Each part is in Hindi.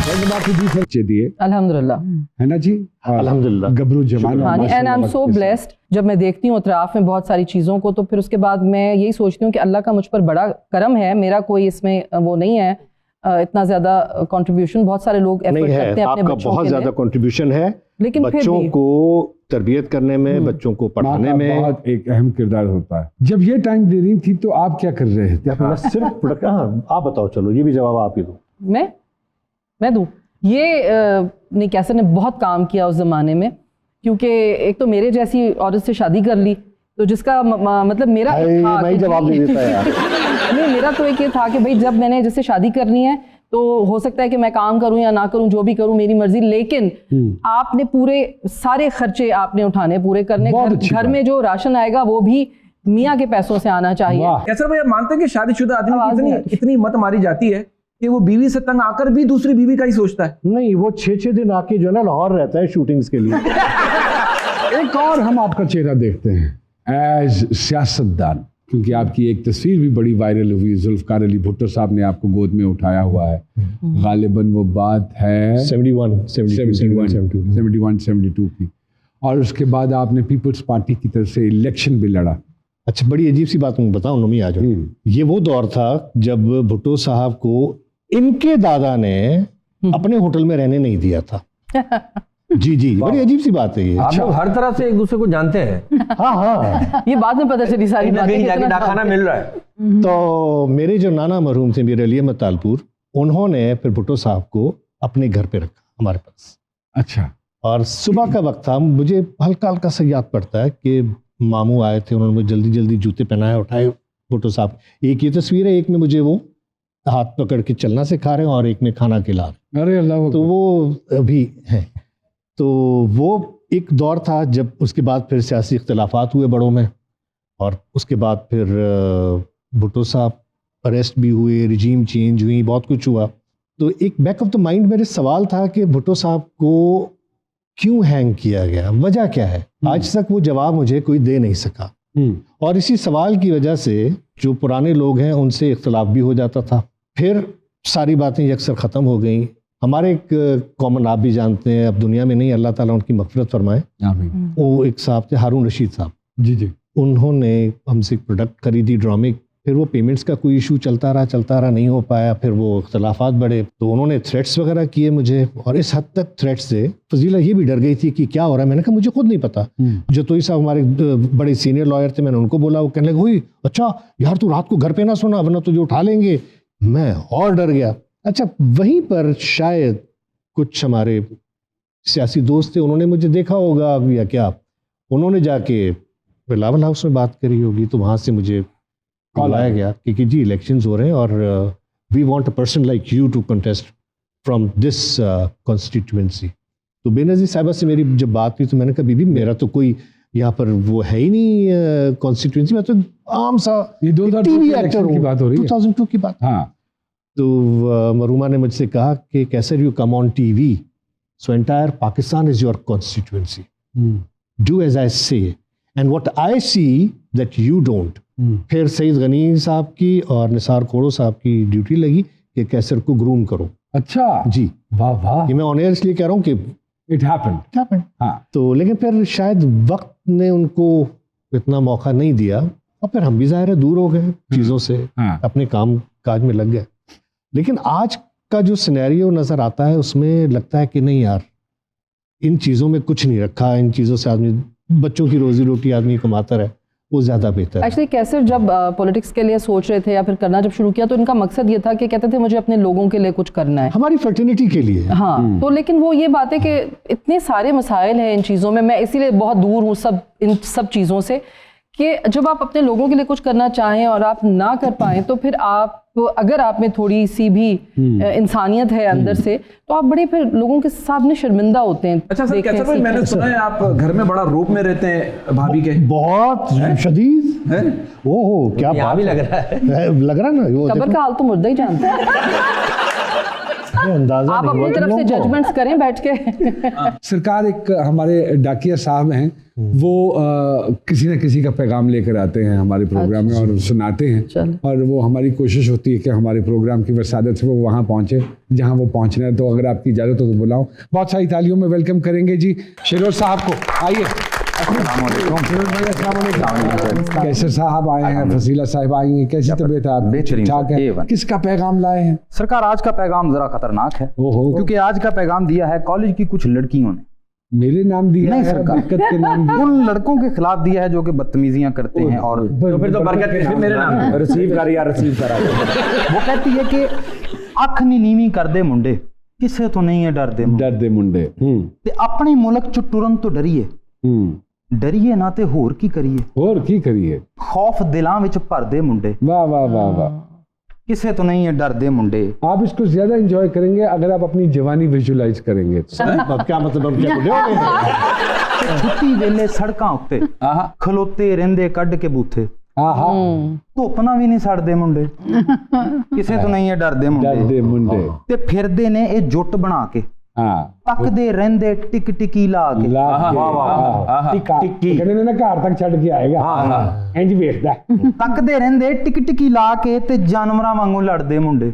बच्चे दिए अल्हम्दुलिल्लाह, है ना जी, अल्हम्दुलिल्लाह, गबरू जमान। And I am so blessed. जब मैं देखती हूँ अतराफ में बहुत सारी चीज़ों को, तो फिर उसके बाद मैं यही सोचती हूँ कि अल्लाह का मुझ पर बड़ा करम है। मेरा कोई इसमें वो नहीं है इतना ज्यादा कंट्रीब्यूशन। बहुत सारे लोग एफर्ट करते हैं अपने आपका बच्चों बहुत के ज्यादा लिए, कंट्रीब्यूशन है लेकिन फिर बच्चों भी को तरबियत करने में, बच्चों को पढ़ाने में बहुत एक अहम किरदार होता है। जब ये टाइम दे रही थी तो आप क्या कर रहे थे? मैं सिर्फ आप बताओ, चलो ये भी जवाब आप ही दो। मैं दूं ये नहीं, कैसर ने बहुत काम किया उस ज़माने में, क्योंकि एक तो मेरे जैसी औरत से शादी कर ली, तो जिसका मतलब मेरा एक था मैं ही जवाब दे देता यार। नहीं, मेरा तो एक ये था कि भाई जब मैंने जिससे शादी करनी है तो हो सकता है कि मैं काम करूं या ना करूं, जो भी करूं मेरी मर्जी, लेकिन आपने पूरे सारे खर्चे आपने उठाने पूरे करने। घर में जो राशन आएगा वो भी मियाँ के पैसों से आना चाहिए। कैसर भाई, आप मानते हैं कि शादीशुदा आदमी की इतनी मत मारी जाती है कि वो बीवी से तंग आकर भी दूसरी बीवी का ही सोचता है? नहीं, वो 6-6 दिन आके जो है ना लाहौर रहता है शूटिंग्स के लिए। एक और हम आपका चेहरा देखते हैं एज सियासतदान, क्योंकि आपकी एक तस्वीर भी बड़ी वायरल हुई। जुल्फकार अली भुट्टो साहब ने आपको गोद में उठाया हुआ है। गालिबन वो बात है 71-72 की, और उसके बाद आपने पीपल्स पार्टी की तरफ से इलेक्शन भी लड़ा। अच्छा, बड़ी अजीब सी बात मैं बताऊं नमी, आ जाओ। ये वो दौर था जब भुट्टो साहब को इनके दादा ने अपने होटल में रहने नहीं दिया था। जी, बड़ी अजीब सी बात है ये। आप लोग हर तरह से एक दूसरे को जानते हैं। हाँ ये बाद में पता चली सारी बातें, जाके डाखाना मिल रहा है। तो मेरे जो नाना मरहूम थे मीर अली अहमद तालपुर, उन्होंने फिर भुट्टो साहब को अपने घर पे रखा हमारे पास। अच्छा। और सुबह का वक्त था, मुझे हल्का हल्का सा याद पड़ता है कि मामू आए थे, उन्होंने मुझे जल्दी जल्दी जूते पहनाए, उठाए भुट्टो साहब। एक ये तस्वीर है, एक में मुझे वो हाथ पकड़ के चलना सिखा रहे हैं और एक में खाना खिला रहे। अरे अल्लाह। तो वो अभी है। तो वो एक दौर था जब उसके बाद फिर सियासी इख्तलाफात हुए बड़ों में, और उसके बाद फिर भुट्टो साहब अरेस्ट भी हुए, रिजीम चेंज हुई, बहुत कुछ हुआ। तो एक बैक ऑफ द माइंड मेरे सवाल था कि भुट्टो साहब को क्यों हैंग किया गया, वजह क्या है? आज तक वो जवाब मुझे कोई दे नहीं सका। और इसी सवाल की वजह से जो पुराने लोग हैं उनसे इख्तलाफ भी हो जाता था। फिर सारी बातें यकसर ख़त्म हो गई। हमारे एक कॉमन, आप भी जानते हैं, अब दुनिया में नहीं, अल्लाह ताला उनकी मग़फ़िरत फरमाए, वो एक साहब थे हारून रशीद साहब। जी। उन्होंने हमसे एक प्रोडक्ट खरीदी, ड्रामे। फिर वो पेमेंट्स का कोई इशू चलता रहा, नहीं हो पाया। फिर वो इख्तलाफात बढ़े, तो उन्होंने थ्रेट्स वगैरह किए मुझे, और इस हद तक थ्रेट्स से फजीला ये भी डर गई थी कि क्या हो रहा है। मैंने कहा मुझे खुद नहीं पता। जो तो साहब हमारे बड़े सीनियर लॉयर थे, मैंने उनको बोला, वो कहने लगे हुई अच्छा यार तू रात को घर पे ना सोना वरना तुझे उठा लेंगे। मैं और डर गया। अच्छा, वहीं पर शायद कुछ हमारे सियासी दोस्त थे, उन्होंने मुझे देखा होगा या क्या, उन्होंने जाके बिलावल हाउस में बात करी होगी, तो वहाँ से मुझे कॉल आया गया कि जी इलेक्शंस हो रहे हैं और we want a person like you to contest from this constituency. तो बेनज़ीर साहिबा से मेरी जब बात हुई तो मैंने कहा बीबी मेरा तो कोई यहाँ पर वो है ही नहीं कॉन्स्टिट्यूएंसी, मैं तो आम सा टीवी एक्टर की बात हो रही है, 2002 की बात। हाँ। तो मरूमा ने मुझसे कहा कि कैसे you come on TV, so entire Pakistan is your constituency, do as I say and what I see that you don't. फिर सईद गनी साहब की और निसार खोड़ो साहब की ड्यूटी लगी कि कैसर को ग्रूम करो। अच्छा जी, वाह। ये मैं ऑन एयर इसलिए कह रहा हूँ कि इट हैपेंड। हाँ। तो लेकिन फिर शायद वक्त ने उनको इतना मौका नहीं दिया, और फिर हम भी ज़ाहिर है दूर हो गए चीज़ों से, अपने काम काज में लग गए। लेकिन आज का जो सिनेरियो नज़र आता है उसमें लगता है कि नहीं यार, इन चीज़ों में कुछ नहीं रखा, इन चीज़ों से आदमी, बच्चों की रोजी रोटी आदमी कमाता रहे, वो ज़्यादा बेहतर है। एक्चुअली कैसर जब पॉलिटिक्स के लिए सोच रहे थे या फिर करना जब शुरू किया, तो इनका मकसद ये था कि कहते थे मुझे अपने लोगों के लिए कुछ करना है, हमारी फर्टिनिटी के लिए। हाँ। तो लेकिन वो ये बात है कि इतने सारे मसाइल हैं इन चीज़ों में, मैं इसीलिए बहुत दूर हूँ इन सब चीज़ों से, कि जब आप अपने लोगों के लिए कुछ करना चाहें और आप ना कर पाएं, तो फिर आप, अगर आप में थोड़ी सी भी इंसानियत है अंदर से, तो आप बड़े फिर लोगों के सामने शर्मिंदा होते हैं। अच्छा सर, कैसे भाई, मैंने सुना है आप घर में बड़ा रूप में रहते हैं भाभी के? बहुत शदीद है। ओहो, क्या बात भी लग रहा है, लग रहा ना, वो कब्र का हाल तो मुर्दा ही जानता है। अंदाजा आप नहीं हुआ अपनी कि तरफ से लोगों को- जजमेंट्स करें बैठ के। सरकार, एक हमारे डाकिया साहब हैं, वो किसी न किसी का पैगाम लेकर आते हैं हमारे प्रोग्राम में और सुनाते हैं। चलो। और वो हमारी कोशिश होती है कि हमारे प्रोग्राम की वसादत से वो वहाँ पहुँचे जहाँ वो पहुँचना है। तो अगर आपकी इजाज़त हो तो बुलाऊं। बहुत सारी तालियों में वेलकम करेंगे जी शिरोज साहब को। आइए। कैसे साहब आए हैं, फसीला साहब आई हैं, कैसी तबीयत है आपकी? बेहतरीन, ठीक है। A1। किसका पैगाम लाए हैं? सरकार, आज का पैगाम जरा खतरनाक है, ओहो, क्योंकि आज का पैगाम दिया है कॉलेज की कुछ लड़कियों ने। मेरे नाम दिया नहीं है, सरकार। बरकत के नाम दिया। उन लड़कों के खिलाफ दिया है जो कि बदतमीजियां करते हैं और तो फिर तो बरकत फिर मेरे नाम रिसीव कर या रिसीव करा। वो कहती है कि अख नी नीवी कर दे मुंडे, किसे तो नहीं है डर दे मुंडे, डर दे मुंडे। ते अपने मुल्क च टुरन तो डरिए, डरिए ना ते होर की करिए, और की करिए। खौफ दिलां विच भर दे मुंडे, वाह वाह वाह वाह। किसे तो नहीं है डर दे मुंडे। आप इसको ज्यादा एंजॉय करेंगे अगर आप अपनी जवानी विजुलाइज करेंगे तो। अब क्या मतलब, हम क्या बुढ़े हो गए? छुट्टी वेले सड़कां उत्ते खलोते रहिंदे कढ के बूथे, आहा, धुੱਪ ना भी नहीं सड़दे मुंडे, किसे तो नहीं है डर दे मुंडे। डर दे मुंडे। ते फिरदे ने ये जुट बना के, हाँ, तकदे रहंदे टिक टिकी ला के, ला के, वाह, वाह, आहा, टिक्का। ਕਹਿੰਦੇ ਨੇ ਨਾ ਘਰ ਤੱਕ ਛੱਡ ਕੇ ਆਏਗਾ, ਇੰਜ ਵੇਖਦਾ। ਤੱਕਦੇ ਰਹਿੰਦੇ ਟਿਕ ਟਿਕੀ ਲਾ ਕੇ ਤੇ ਜਾਨਵਰਾਂ ਵਾਂਗੂ ਲੜਦੇ ਮੁੰਡੇ,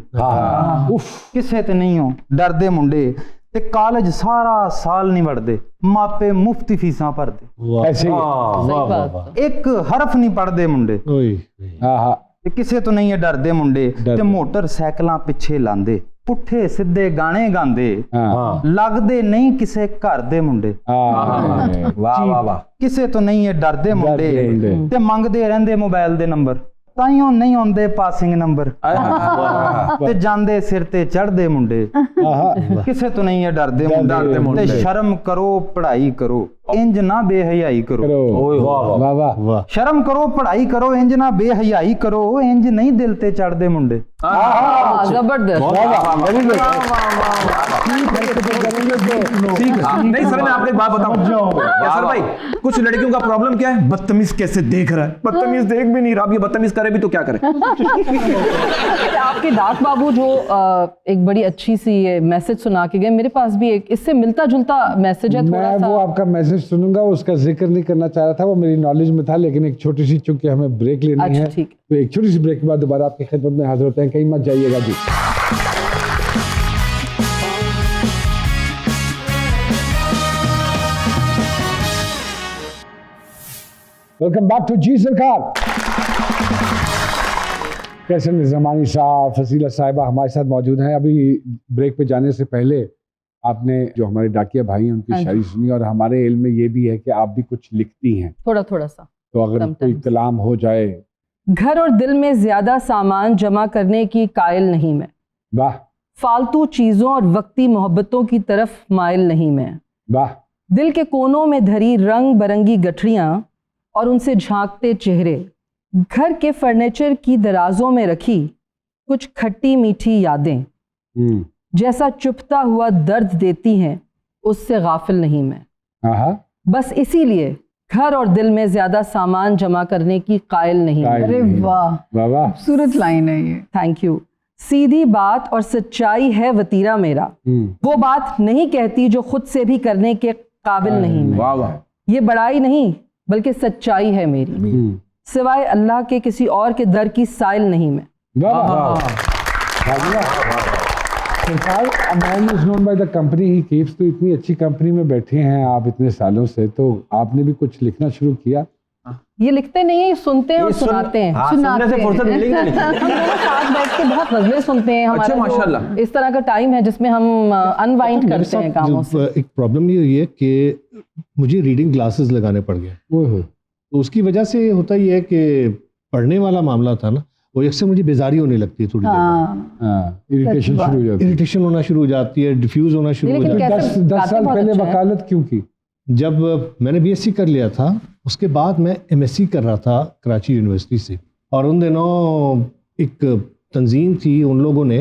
ਉਫ, ਕਿਸੇ ਤੇ ਨਹੀਂ ਹੋ ਡਰਦੇ ਮੁੰਡੇ। ਤੇ ਕਾਲਜ ਸਾਰਾ ਸਾਲ ਨਹੀਂ ਵੜਦੇ, ਮਾਪੇ ਮੁਫਤੀ ਫੀਸਾਂ ਭਰਦੇ, वाह, ऐसे ही। सही बात। ਇੱਕ ਹਰਫ ਨਹੀਂ ਪੜਦੇ ਮੁੰਡੇ, ओए, आहा, ਤੇ ਕਿਸੇ ਤੋਂ ਨਹੀਂ ਹੈ ਡਰਦੇ ਮੁੰਡੇ। ਡਰਦੇ। ਤੇ ਮੋਟਰਸਾਈਕਲਾਂ ਪਿੱਛੇ ਲਾਂਦੇ, ਪੁੱਠੇ ਸਿੱਧੇ ਗਾਣੇ ਗਾਉਂਦੇ, हाँ, ਲੱਗਦੇ ਨਹੀਂ ਕਿਸੇ ਘਰ ਦੇ ਮੁੰਡੇ, हाँ, वाह वाह वाह। ਕਿਸੇ ਤੋਂ ਨਹੀਂ ਹੈ ਡਰਦੇ ਮੁੰਡੇ। ਮੁੰਡੇ। ਤੇ ਮੰਗਦੇ ਰਹਿੰਦੇ ਮੋਬਾਈਲ ਦੇ ਨੰਬਰ, ਤਾਈਓ ਨਹੀਂ ਆਉਂਦੇ ਪਾਸਿੰਗ ਨੰਬਰ, ਤੇ ਜਾਂਦੇ ਸਿਰ ਤੇ ਚੜਦੇ ਮੁੰਡੇ, आहा, ਕਿਸੇ ਤੋਂ ਨਹੀਂ ਹੈ ਡਰਦੇ ਡਰਦੇ ਮੁੰਡੇ। ਤੇ ਸ਼ਰਮ ਕਰੋ ਪੜ੍ਹਾਈ ਕਰੋ, ਇੰਜ ਨਾ ਬੇਹਯਾਈ ਕਰੋ, करो, ओए वाह वाह। वाह वाह। वाह, ਸ਼ਰਮ ਕਰੋ ਪੜ੍ਹਾਈ ਕਰੋ, ਇੰਜ ਨਾ ਬੇਹਯਾਈ ਕਰੋ, ਇੰਜ ਨਹੀਂ ਦਿਲ ਤੇ ਚੜਦੇ ਮੁੰਡੇ। जबरदस्त। नहीं सर, मैं आपको एक बात बताऊं क्या सर भाई, कुछ लड़कियों का प्रॉब्लम क्या है, बदतमीज कैसे देख रहा है, बदतमीज देख भी नहीं रहा, अब ये बदतमीज करे भी तो क्या करे। आपके दास बाबू जो एक बड़ी अच्छी सी मैसेज सुना के गए, मेरे पास भी एक इससे मिलता जुलता मैसेज है थोड़ा मैं सा। वो आपका मैसेज सुनूंगा, उसका जिक्र नहीं करना चाह रहा था, वो मेरी नॉलेज में था, लेकिन एक छोटी सी, चूंकि हमें ब्रेक लेनी अच्छा, है, ठीक। तो एक छोटी सी ब्रेक के बाद दोबारा आपकी खिदमत में हाजिर होते हैं। कहीं मत जाइएगा जी। वेलकम बैक टू जी सरकार। कैसे निज़ामानी साहब, फसीला साहिबा हमारे साथ मौजूद हैं। अभी ब्रेक पे जाने से पहले आपने जो हमारे डाकिया भाई हैं उनकी शायरी सुनी, और हमारे इल्म में ये भी है कि आप भी कुछ लिखती हैं, थोड़ा थोड़ा सा। तो अगर कोई Sometimes। कलाम हो जाए। घर और दिल में ज्यादा सामान जमा करने की कायल नहीं मैं, वाह फालतू चीजों और वक्ती मोहब्बतों की तरफ माइल नहीं मैं, वाह, दिल के कोनों में धरी रंग बरंगी गठरियां और उनसे झांकते चेहरे, घर के फर्नीचर की दराजों में रखी कुछ खट्टी मीठी यादें, जैसा चुपता हुआ दर्द देती हैं उससे गाफिल नहीं मैं, आहा, बस इसीलिए घर और दिल में ज्यादा सामान जमा करने की कायल नहीं मैं। अरे वाह, वाह वाह। खूबसूरत लाइन है ये। Thank you. सीधी बात और सच्चाई है वतीरा मेरा, वो बात नहीं कहती जो खुद से भी करने के काबिल नहीं मैं, वाह वाह। ये बड़ाई नहीं बल्कि सच्चाई है मेरी, सिवाय अल्लाह के किसी और के दर की साइल नहीं मैं। वाह वाह। सरकार, a man is known by the company he keeps, तो इतनी अच्छी कंपनी में बैठे हैं आप इतने सालों से, तो आपने भी कुछ लिखना शुरू किया? ये लिखते नहीं है, सुनते हैं और सुनाते हैं। हाँ, सुनने से फुर्सत मिलेगी तो लिखेंगे। हम दोनों साथ बैठ के बहुत गजलें सुनते हैं। अच्छा, हमारा माशाल्लाह। जो इस तरह का टाइम है जिसमें हम अनवाइंड मेरे करते हैं साथ कामों से। एक प्रॉब्लम ये हुई है कि मुझे रीडिंग ग्लासेस लगाने पड़ गए, ओहो, तो उसकी वजह से होता ये है कि पढ़ने वाला मामला था ना, वो अक्सर मुझे बेजारी होने लगती है थोड़ी देर बाद, हाँ, इरिटेशन शुरू हो जाती है। इरिटेशन होना शुरू हो जाती है, डिफ्यूज होना शुरू हो लेकिन जाता है। कैसे 10 गाते साल बहुत पहले अच्छा है। वकालत क्यों की? जब मैंने बीएससी कर लिया था, उसके बाद मैं एमएससी कर रहा था कराची यूनिवर्सिटी से, और उन दिनों एक तंजीम थी, उन लोगों ने